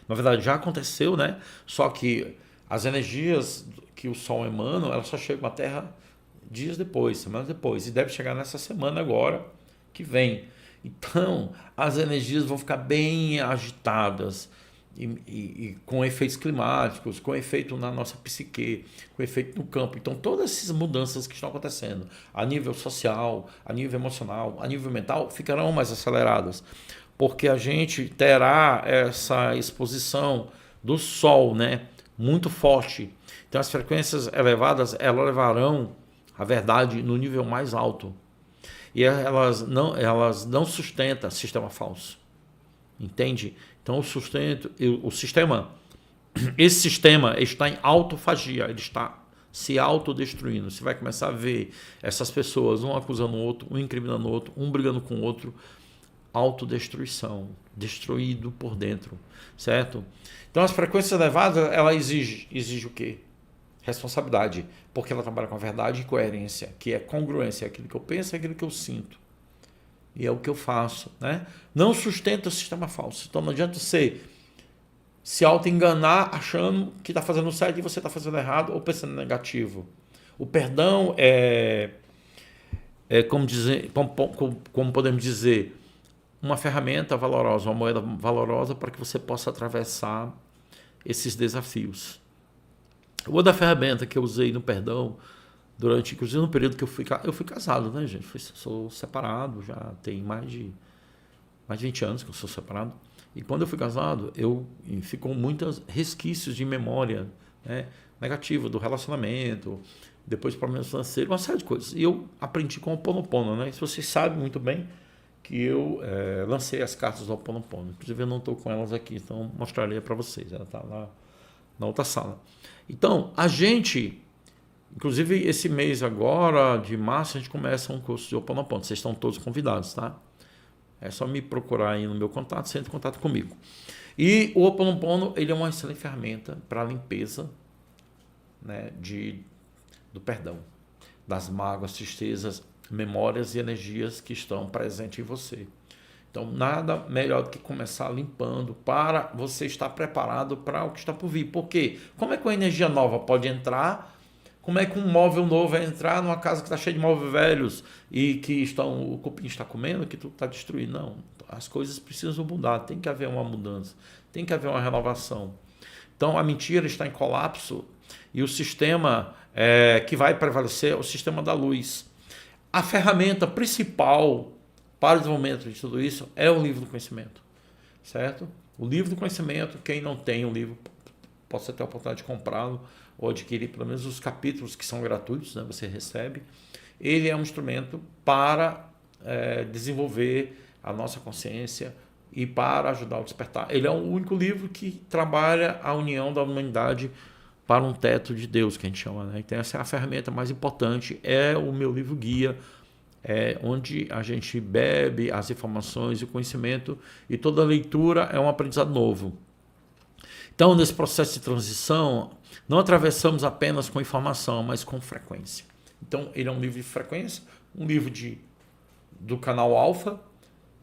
Na verdade já aconteceu, né? Só que as energias que o Sol emana, elas só chegam à Terra dias depois, semanas depois, e deve chegar nessa semana agora que vem. Então, as energias vão ficar bem agitadas e com efeitos climáticos, com efeito na nossa psique, com efeito no campo. Então, todas essas mudanças que estão acontecendo a nível social, a nível emocional, a nível mental, ficarão mais aceleradas, porque a gente terá essa exposição do Sol, né, muito forte. Então, as frequências elevadas, elas levarão a verdade no nível mais alto. E elas não sustentam sistema falso. Entende? Então, esse sistema está em autofagia, ele está se autodestruindo. Você vai começar a ver essas pessoas, um acusando o outro, um incriminando o outro, um brigando com o outro. Autodestruição, destruído por dentro, certo? Então, as frequências elevadas, ela exige o quê? Responsabilidade, porque ela trabalha com a verdade e coerência, que é congruência, é aquilo que eu penso, é aquilo que eu sinto. E é o que eu faço, né? Não sustenta o sistema falso. Então não adianta você se auto-enganar achando que está fazendo certo e você está fazendo errado ou pensando negativo. O perdão como podemos dizer, uma ferramenta valorosa, uma moeda valorosa para que você possa atravessar esses desafios. Uma da ferramenta que eu usei no perdão, inclusive no período que eu fui casado, né, gente? Sou separado, já tem mais de 20 anos que eu sou separado. E quando eu fui casado, ficou muitos resquícios de memória, né, negativa do relacionamento, depois problemas financeiros, uma série de coisas. E eu aprendi com o Ho'oponopono, né? Se vocês sabem muito bem que eu lancei as cartas do Ho'oponopono. Inclusive eu não estou com elas aqui, então mostraria para vocês. Ela está lá na outra sala. Então, inclusive esse mês agora, de março, a gente começa um curso de Ho'oponopono. Vocês estão todos convidados, tá? É só me procurar aí no meu contato, você entra em contato comigo. E o Ho'oponopono, ele é uma excelente ferramenta para a limpeza, né, do perdão, das mágoas, tristezas, memórias e energias que estão presentes em você. Então, nada melhor do que começar limpando para você estar preparado para o que está por vir. Por quê? Como é que uma energia nova pode entrar? Como é que um móvel novo vai entrar numa casa que está cheia de móveis velhos e que o cupim está comendo, que tudo está destruído? Não, as coisas precisam mudar, tem que haver uma mudança, tem que haver uma renovação. Então, a mentira está em colapso e o sistema que vai prevalecer é o sistema da luz. A ferramenta principal para o desenvolvimento de tudo isso é o livro do conhecimento, certo? O livro do conhecimento, quem não tem o livro, pode ter a oportunidade de comprá-lo ou adquirir pelo menos os capítulos que são gratuitos, né? Você recebe. Ele é um instrumento para desenvolver a nossa consciência e para ajudar a despertar. Ele é o único livro que trabalha a união da humanidade para um teto de Deus, que a gente chama, né? Então essa é a ferramenta mais importante, é o meu livro guia, onde a gente bebe as informações e o conhecimento, e toda leitura é um aprendizado novo. Então, nesse processo de transição, não atravessamos apenas com informação, mas com frequência. Então, ele é um livro de frequência, um livro do canal Alfa,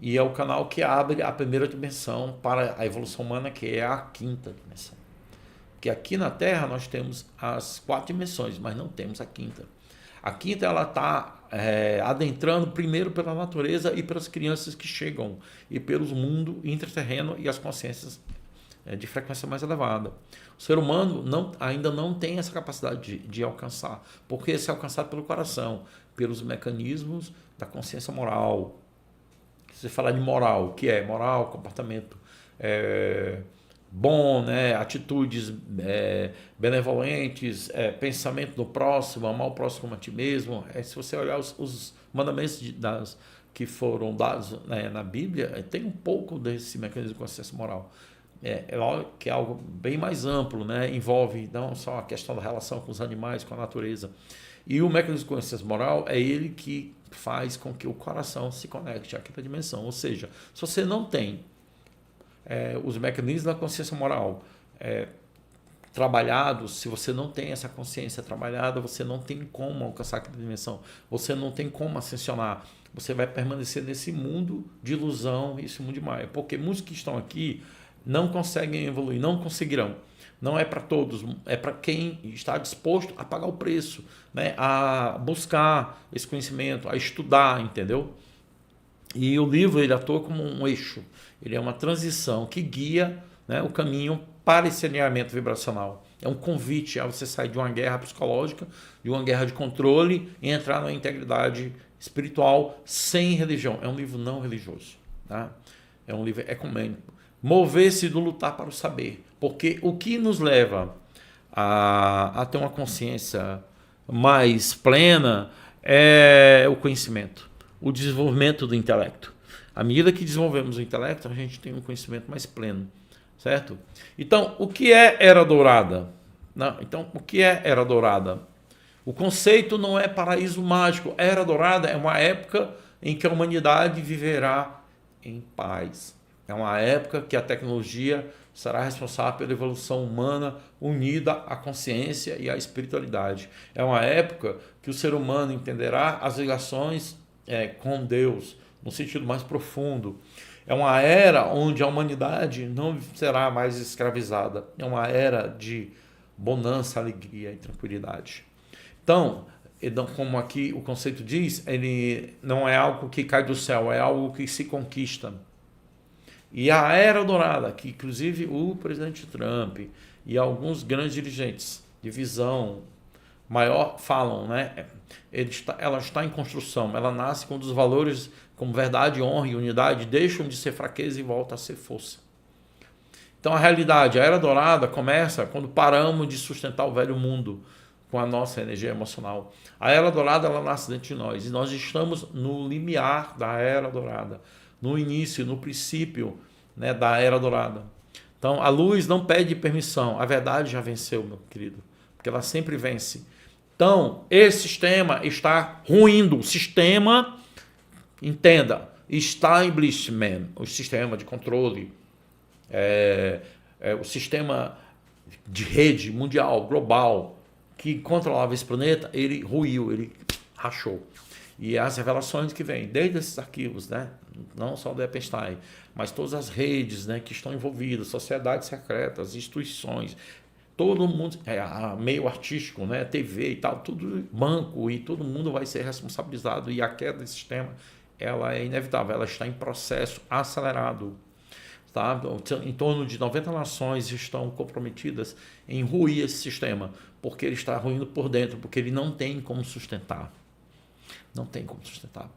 e é o canal que abre a primeira dimensão para a evolução humana, que é a quinta dimensão. Porque aqui na Terra nós temos as 4 dimensões, mas não temos a quinta. A quinta ela está adentrando primeiro pela natureza e pelas crianças que chegam, e pelos mundos intraterreno e as consciências de frequência mais elevada. O ser humano ainda não tem essa capacidade de alcançar, porque esse é alcançado pelo coração, pelos mecanismos da consciência moral. Se você falar de moral, o que é moral? Comportamento bom, né? Atitudes benevolentes, pensamento do próximo, amar o próximo como a ti mesmo. Se você olhar os mandamentos que foram dados, né, na Bíblia, tem um pouco desse mecanismo de consciência moral. Que é algo bem mais amplo, né? Envolve não só a questão da relação com os animais, com a natureza. E o mecanismo de consciência moral é ele que faz com que o coração se conecte à quinta dimensão. Ou seja, se você não tem os mecanismos da consciência moral trabalhados, se você não tem essa consciência trabalhada, você não tem como alcançar a quinta dimensão. Você não tem como ascensionar. Você vai permanecer nesse mundo de ilusão, esse mundo de Maia. Porque muitos que estão aqui não conseguem evoluir, não conseguirão. Não é para todos, é para quem está disposto a pagar o preço, né? A buscar esse conhecimento, a estudar, entendeu? E o livro ele atua como um eixo, ele é uma transição que guia, né, o caminho para esse alinhamento vibracional. É um convite a você sair de uma guerra psicológica, de uma guerra de controle e entrar na integridade espiritual sem religião. É um livro não religioso, tá? É um livro ecumênico. Mover-se do lutar para o saber. Porque o que nos leva a ter uma consciência mais plena é o conhecimento, o desenvolvimento do intelecto. À medida que desenvolvemos o intelecto, a gente tem um conhecimento mais pleno, certo? Então, o que é Era Dourada? Então, o que é Era Dourada? O conceito não é paraíso mágico. Era Dourada é uma época em que a humanidade viverá em paz. É uma época que a tecnologia será responsável pela evolução humana unida à consciência e à espiritualidade. É uma época que o ser humano entenderá as ligações com Deus, no sentido mais profundo. É uma era onde a humanidade não será mais escravizada. É uma era de bonança, alegria e tranquilidade. Então, como aqui o conceito diz, ele não é algo que cai do céu, é algo que se conquista. E a Era Dourada, que inclusive o presidente Trump e alguns grandes dirigentes de visão maior falam, né? Ela está em construção, ela nasce quando os valores como verdade, honra e unidade deixam de ser fraqueza e voltam a ser força. Então a realidade, a Era Dourada começa quando paramos de sustentar o velho mundo com a nossa energia emocional. A Era Dourada ela nasce dentro de nós e nós estamos no limiar da Era Dourada, no início, no princípio, né, da Era Dourada. Então, a luz não pede permissão. A verdade já venceu, meu querido, porque ela sempre vence. Então, esse sistema está ruindo. O sistema, entenda, está em Blissman, o sistema de controle, o sistema de rede mundial, global, que controlava esse planeta, ele ruiu, ele rachou. E as revelações que vêm, desde esses arquivos, né? Não só do Epstein, mas todas as redes, né, que estão envolvidas, sociedades secretas, instituições, todo mundo, meio artístico, né, TV e tal, tudo banco, e todo mundo vai ser responsabilizado. E a queda desse sistema, ela é inevitável, ela está em processo acelerado. Tá? Em torno de 90 nações estão comprometidas em ruir esse sistema, porque ele está ruindo por dentro, porque ele não tem como sustentar. Não tem como sustentar.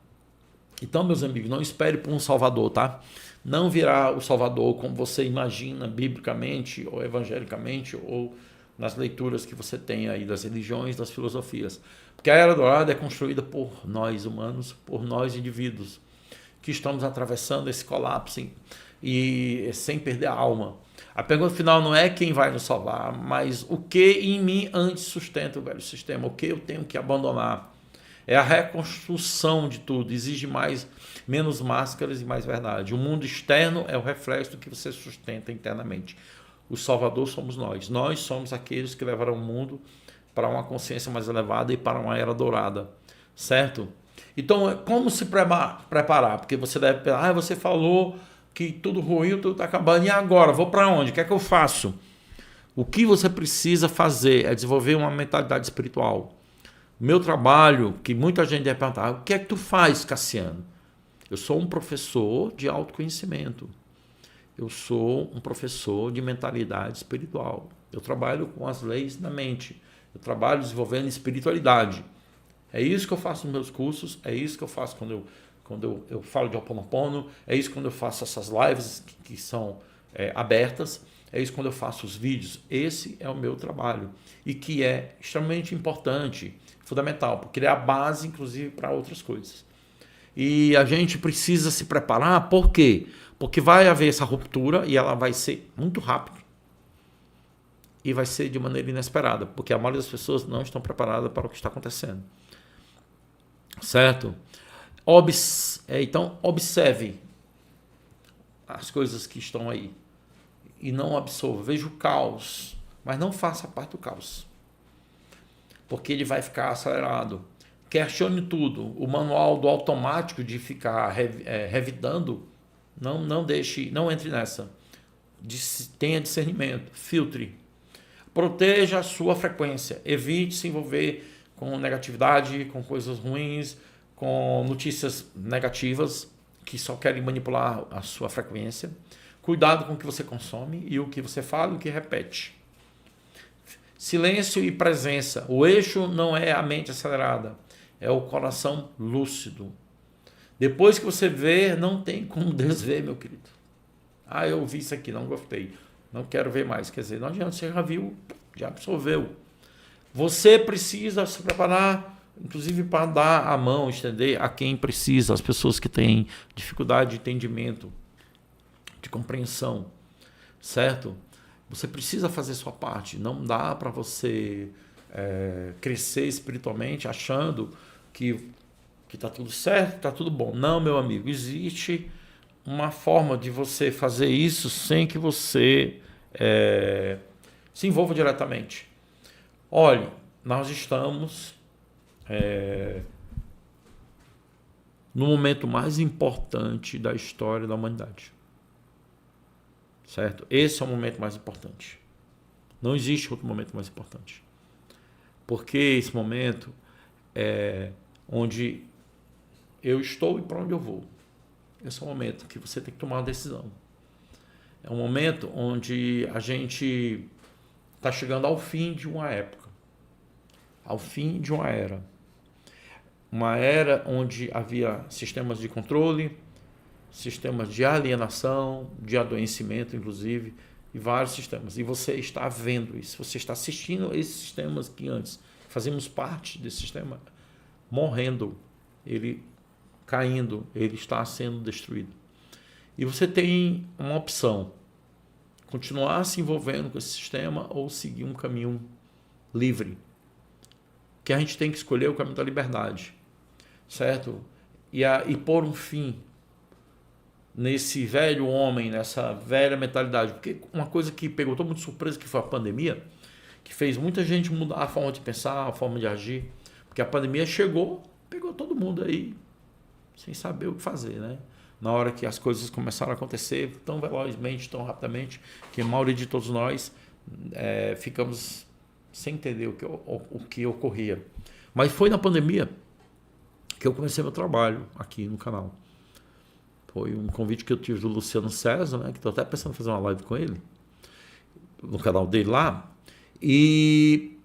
Então, meus amigos, não espere por um salvador, tá? Não virá o salvador como você imagina biblicamente ou evangelicamente ou nas leituras que você tem aí das religiões, das filosofias. Porque a Era Dourada é construída por nós humanos, por nós indivíduos, que estamos atravessando esse colapso e sem perder a alma. A pergunta final não é quem vai nos salvar, mas o que em mim antes sustenta o velho sistema, o que eu tenho que abandonar. É a reconstrução de tudo. Exige menos máscaras e mais verdade. O mundo externo é o reflexo do que você sustenta internamente. O Salvador somos nós. Nós somos aqueles que levarão o mundo para uma consciência mais elevada e para uma era dourada. Certo? Então, como se preparar? Porque você deve pensar, você falou que tudo ruim, tudo está acabando. E agora? Vou para onde? O que é que eu faço? O que você precisa fazer é desenvolver uma mentalidade espiritual. Meu trabalho, que muita gente deve perguntar, o que é que tu faz, Cassiano? Eu sou um professor de autoconhecimento. Eu sou um professor de mentalidade espiritual. Eu trabalho com as leis da mente. Eu trabalho desenvolvendo espiritualidade. É isso que eu faço nos meus cursos, é isso que eu faço quando eu falo de Ho'oponopono, é isso quando eu faço essas lives que são abertas, é isso quando eu faço os vídeos. Esse é o meu trabalho e que é extremamente importante, fundamental, porque ele é a base, inclusive, para outras coisas. E a gente precisa se preparar, por quê? Porque vai haver essa ruptura e ela vai ser muito rápida e vai ser de maneira inesperada, porque a maioria das pessoas não estão preparadas para o que está acontecendo. Certo? Então, observe as coisas que estão aí e não absorva. Veja o caos, mas não faça parte do caos, porque ele vai ficar acelerado. Questione tudo. O manual do automático de ficar revidando, não deixe, não entre nessa. Tenha discernimento, filtre. Proteja a sua frequência. Evite se envolver com negatividade, com coisas ruins, com notícias negativas que só querem manipular a sua frequência. Cuidado com o que você consome e o que você fala e o que repete. Silêncio e presença. O eixo não é a mente acelerada, é o coração lúcido. Depois que você vê, não tem como desver, meu querido. Eu vi isso aqui, não gostei, não quero ver mais. Quer dizer, não adianta, você já viu, já absorveu. Você precisa se preparar, inclusive para dar a mão, estender a quem precisa, as pessoas que têm dificuldade de entendimento, de compreensão, certo? Você precisa fazer sua parte. Não dá para você crescer espiritualmente achando que está tudo certo, está tudo bom. Não, meu amigo, existe uma forma de você fazer isso sem que você se envolva diretamente. Olhe, nós estamos no momento mais importante da história da humanidade. Certo? Esse é o momento mais importante. Não existe outro momento mais importante. Porque esse momento é onde eu estou e para onde eu vou. Esse é o momento que você tem que tomar uma decisão. É um momento onde a gente está chegando ao fim de uma época. Ao fim de uma era. Uma era onde havia sistemas de controle, sistemas de alienação, de adoecimento, inclusive, e vários sistemas. E você está vendo isso, você está assistindo esses sistemas que antes fazíamos parte desse sistema, morrendo, ele caindo, ele está sendo destruído. E você tem uma opção, continuar se envolvendo com esse sistema ou seguir um caminho livre. Que a gente tem que escolher o caminho da liberdade, certo? E pôr um fim nesse velho homem, nessa velha mentalidade. Porque uma coisa que pegou todo mundo de surpresa, que foi a pandemia, que fez muita gente mudar a forma de pensar, a forma de agir. Porque a pandemia chegou, pegou todo mundo aí, sem saber o que fazer, né? Na hora que as coisas começaram a acontecer tão velozmente, tão rapidamente, que a maioria de todos nós ficamos sem entender o que ocorria. Mas foi na pandemia que eu comecei meu trabalho aqui no canal. Foi um convite que eu tive do Luciano César, né, que estou até pensando em fazer uma live com ele, no canal dele lá, e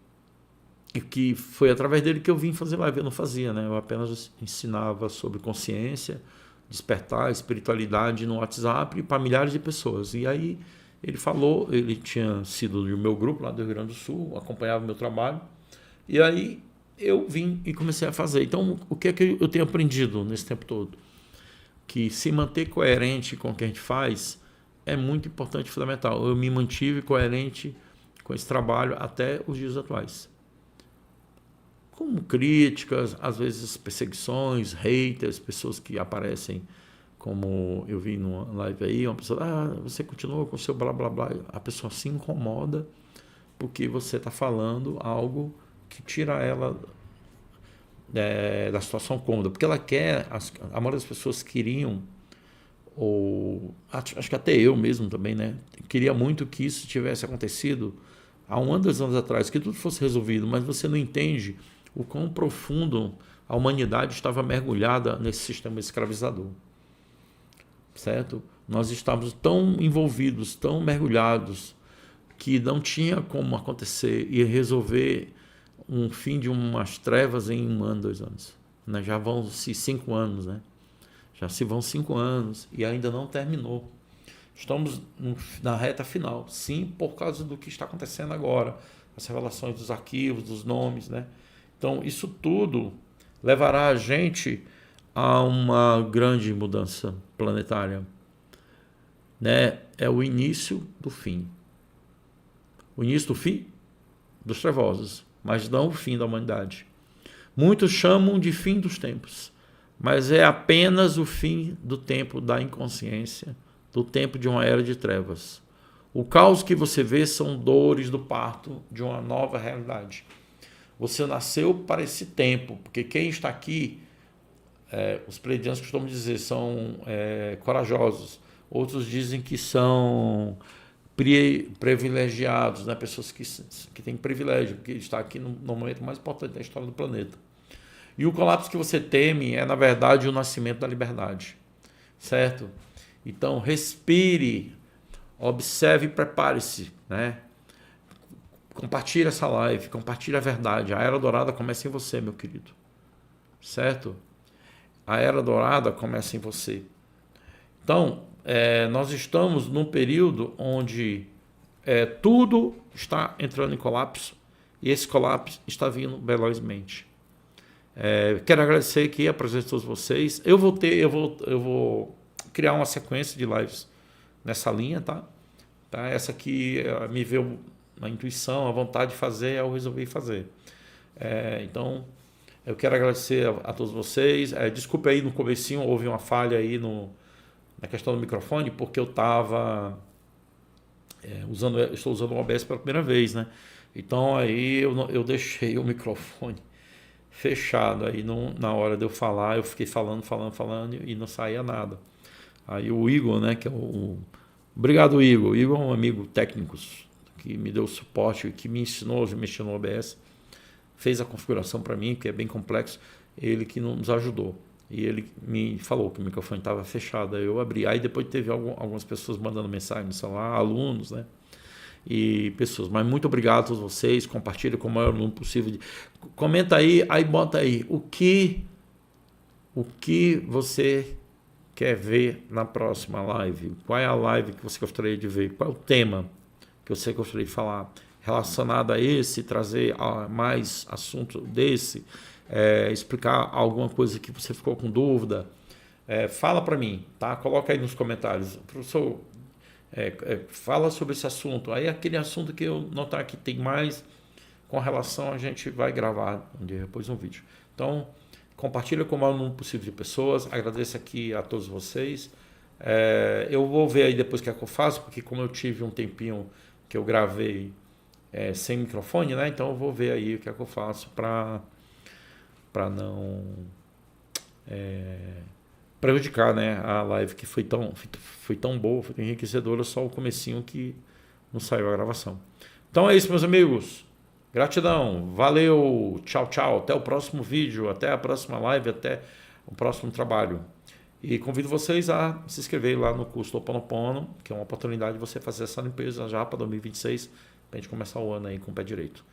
que foi através dele que eu vim fazer live. Eu não fazia, né? Eu apenas ensinava sobre consciência, despertar, espiritualidade no WhatsApp para milhares de pessoas. E aí ele falou, ele tinha sido do meu grupo lá do Rio Grande do Sul, acompanhava o meu trabalho, e aí eu vim e comecei a fazer. Então, o que é que eu tenho aprendido nesse tempo todo? Que se manter coerente com o que a gente faz é muito importante e fundamental. Eu me mantive coerente com esse trabalho até os dias atuais. como críticas, às vezes perseguições, haters, pessoas que aparecem, como eu vi numa live aí, uma pessoa, você continua com o seu blá blá blá, a pessoa se incomoda porque você está falando algo que tira ela da situação cômoda, porque ela quer, a maioria das pessoas queriam, ou acho que até eu mesmo também, né, queria muito que isso tivesse acontecido há 1 ano, 2 anos atrás, que tudo fosse resolvido, mas você não entende o quão profundo a humanidade estava mergulhada nesse sistema escravizador, certo? Nós estávamos tão envolvidos, tão mergulhados, que não tinha como acontecer e resolver um fim de umas trevas em 1 ano, 2 anos. Né? Já vão-se 5 anos, né? Já se vão 5 anos e ainda não terminou. Estamos na reta final, sim, por causa do que está acontecendo agora, as revelações dos arquivos, dos nomes, né? Então, isso tudo levará a gente a uma grande mudança planetária, né? É o início do fim. O início do fim dos trevosos, mas não o fim da humanidade. Muitos chamam de fim dos tempos, mas é apenas o fim do tempo da inconsciência, do tempo de uma era de trevas. O caos que você vê são dores do parto de uma nova realidade. Você nasceu para esse tempo, porque quem está aqui, os pleiadianos costumam dizer, são corajosos. Outros dizem que são privilegiados, né? Pessoas que têm privilégio, porque está aqui no momento mais importante da história do planeta. E o colapso que você teme é, na verdade, o nascimento da liberdade, certo? Então, respire, observe e prepare-se, né? Compartilhe essa live, compartilhe a verdade. A Era Dourada começa em você, meu querido, certo? A Era Dourada começa em você. Então, nós estamos num período onde tudo está entrando em colapso e esse colapso está vindo velozmente. Quero agradecer aqui a presença de todos vocês. Eu vou criar uma sequência de lives nessa linha, tá? Essa aqui me veio a intuição, a vontade de fazer, eu resolvi fazer. Então, eu quero agradecer a todos vocês. Desculpe aí, no comecinho houve uma falha aí na questão do microfone, porque eu estava estou usando o OBS pela primeira vez, né? Então aí eu deixei o microfone fechado, aí na hora de eu falar, eu fiquei falando e não saía nada. Aí o Igor, né, que é obrigado, Igor. O Igor é um amigo técnico que me deu suporte, que me ensinou a mexer no OBS, fez a configuração para mim, que é bem complexo, ele que nos ajudou. E ele me falou que o microfone estava fechado, aí eu abri. Aí depois teve algumas pessoas mandando mensagem no celular, alunos, né? E pessoas, mas muito obrigado a todos vocês, compartilha com o maior número possível. Comenta aí bota aí o que você quer ver na próxima live, qual é a live que você gostaria de ver, qual é o tema que você gostaria de falar relacionado a esse, trazer mais assunto desse, explicar alguma coisa que você ficou com dúvida, fala para mim, tá? Coloca aí nos comentários, professor, fala sobre esse assunto, aí aquele assunto que eu notar que tem mais com relação, a gente vai gravar um dia depois um vídeo. Então, compartilha com o maior número possível de pessoas, agradeço aqui a todos vocês. Eu vou ver aí depois o que é que eu faço, porque como eu tive um tempinho que eu gravei sem microfone, né? Então eu vou ver aí o que é que eu faço para não prejudicar, né, a live que foi tão boa, foi tão enriquecedora, só o comecinho que não saiu a gravação. Então é isso, meus amigos. Gratidão, valeu, tchau, tchau, até o próximo vídeo, até a próxima live, até o próximo trabalho. E convido vocês a se inscrever lá no curso do Ho'oponopono, que é uma oportunidade de você fazer essa limpeza já para 2026, para a gente começar o ano aí com o pé direito.